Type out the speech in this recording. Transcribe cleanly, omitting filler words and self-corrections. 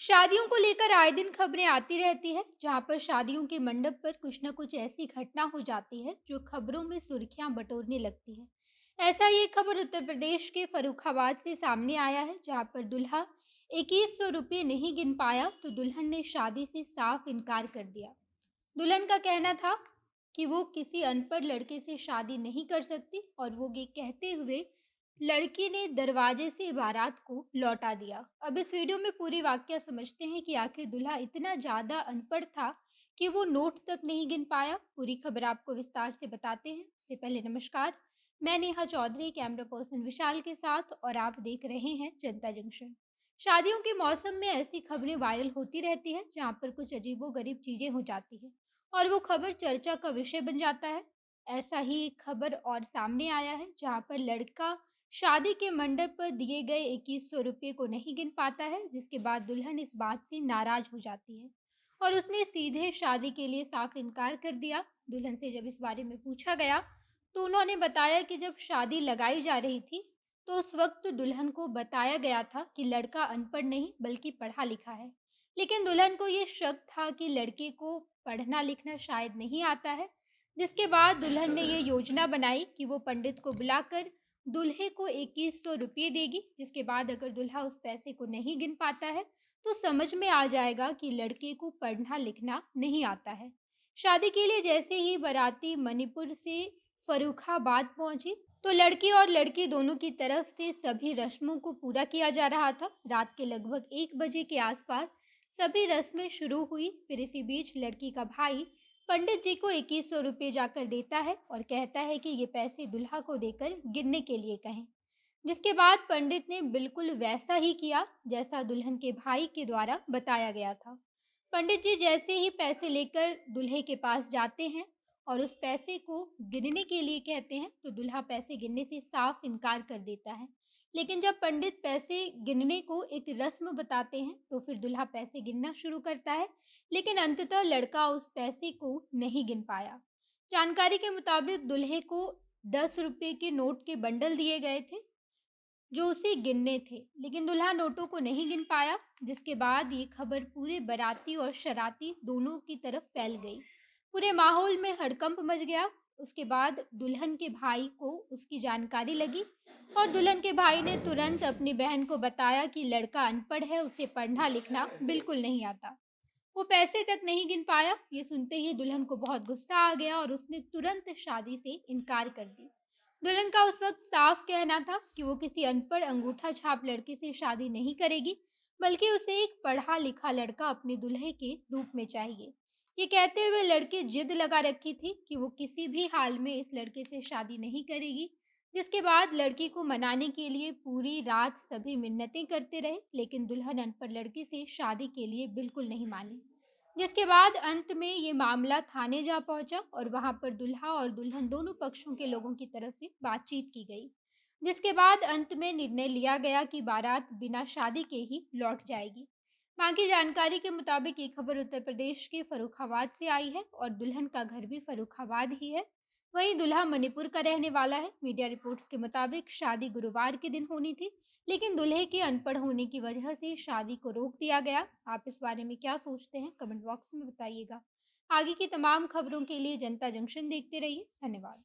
शादियों को लेकर आए दिन खबरें आती रहती है, जहां पर शादियों के मंडप पर कुछ न कुछ ऐसी घटना हो जाती है जो खबरों में सुर्खियां बटोरने लगती है। ऐसा ही एक खबर उत्तर प्रदेश के फर्रुखाबाद से सामने आया है, जहां पर दूल्हा 2100 रुपये नहीं गिन पाया तो दुल्हन ने शादी से साफ इनकार कर दिया। दुल्हन का कहना था कि वो किसी अनपढ़ लड़के से शादी नहीं कर सकती और वो ये कहते हुए लड़की ने दरवाजे से बारात को लौटा दिया। अब इस वीडियो में पूरी वाकया समझते हैं कि आखिर दूल्हा इतना ज्यादा अनपढ़ था कि वो नोट तक नहीं गिन पाया। पूरी खबर आपको विस्तार से बताते हैं। उससे पहले नमस्कार, मैं नेहा चौधरी कैमरा पर्सन विशाल के साथ और आप देख रहे हैं जनता जंक्शन। शादियों के मौसम में ऐसी खबरें वायरल होती रहती है, जहां पर कुछ अजीबोगरीब चीजें हो जाती है और वो खबर चर्चा का विषय बन जाता है। ऐसा ही एक खबर और सामने आया है, जहां पर लड़का शादी के मंडप पर दिए गए 2100 रुपये को नहीं गिन पाता है, जिसके बाद दुल्हन इस बात से नाराज हो जाती है और उसने सीधे शादी के लिए साफ इनकार कर दिया। दुल्हन से जब इस बारे में पूछा गया तो उन्होंने बताया कि जब शादी लगाई जा रही थी तो उस वक्त दुल्हन को बताया गया था कि लड़का अनपढ़ नहीं बल्कि पढ़ा लिखा है। लेकिन दुल्हन को ये शक था कि लड़के को पढ़ना लिखना शायद नहीं आता है, जिसके बाद दुल्हन ने ये योजना बनाई कि वो पंडित को बुलाकर दूल्हे को 2100 रुपये देगी, जिसके बाद अगर दूल्हा उस पैसे को नहीं गिन पाता है तो समझ में आ जाएगा कि लड़के को पढ़ना लिखना नहीं आता है। शादी के लिए जैसे ही बाराती मणिपुर से फर्रुखाबाद पहुंची तो लड़की और लड़के दोनों की तरफ से सभी रस्मों को पूरा किया जा रहा था। रात के लगभग 1 बजे के आसपास सभी रस्में शुरू हुई। फिर इसी बीच लड़की का भाई पंडित जी को 2100 रुपये जाकर देता है और कहता है कि ये पैसे दुल्हा को देकर गिनने के लिए कहें। जिसके बाद पंडित ने बिल्कुल वैसा ही किया जैसा दुल्हन के भाई के द्वारा बताया गया था। पंडित जी जैसे ही पैसे लेकर दूल्हे के पास जाते हैं और उस पैसे को गिनने के लिए कहते हैं तो दूल्हा पैसे गिनने से साफ इनकार कर देता है। लेकिन जब पंडित पैसे गिनने को एक रस्म बताते हैं तो फिर दूल्हा पैसे गिनना शुरू करता है, लेकिन अंततः लड़का उस पैसे को नहीं गिन पाया। जानकारी के मुताबिक दूल्हे को 10 रुपए के नोट के बंडल दिए गए थे जो उसे गिनने थे, लेकिन दूल्हा नोटों को नहीं गिन पाया, जिसके बाद ये खबर पूरे बाराती और शरारती दोनों की तरफ फैल गई। पूरे माहौल में हड़कंप मच गया। उसके बाद दुल्हन के भाई को उसकी जानकारी लगी और दुल्हन के भाई ने तुरंत अपनी बहन को बताया कि लड़का अनपढ़ है, उसे पढ़ना लिखना बिल्कुल नहीं आता। वो पैसे तक नहीं गिन पाया। ये सुनते ही दुल्हन को बहुत गुस्सा आ गया और उसने तुरंत शादी से इनकार कर दी। दुल्हन का उस वक्त साफ कहना था कि वो किसी अनपढ़ अंगूठा छाप लड़के से शादी नहीं करेगी, बल्कि उसे एक पढ़ा लिखा लड़का अपने दुल्हे के रूप में चाहिए। ये कहते हुए लड़की जिद लगा रखी थी कि वो किसी भी हाल में इस लड़के से शादी नहीं करेगी। जिसके बाद लड़की को मनाने के लिए पूरी रात सभी मिन्नतें करते रहे, लेकिन दुल्हन अनपढ़ लड़के से शादी के लिए बिल्कुल नहीं मानी। जिसके बाद अंत में ये मामला थाने जा पहुंचा और वहां पर दूल्हा और दुल्हन दोनों पक्षों के लोगों की तरफ से बातचीत की गई, जिसके बाद अंत में निर्णय लिया गया कि बारात बिना शादी के ही लौट जाएगी। बाकी जानकारी के मुताबिक ये खबर उत्तर प्रदेश के फर्रुखाबाद से आई है और दुल्हन का घर भी फर्रुखाबाद ही है। वहीं दूल्हा मणिपुर का रहने वाला है। मीडिया रिपोर्ट्स के मुताबिक शादी गुरुवार के दिन होनी थी, लेकिन दूल्हे के अनपढ़ होने की वजह से शादी को रोक दिया गया। आप इस बारे में क्या सोचते हैं? कमेंट बॉक्स में बताइएगा। आगे की तमाम खबरों के लिए जनता जंक्शन देखते रहिए। धन्यवाद।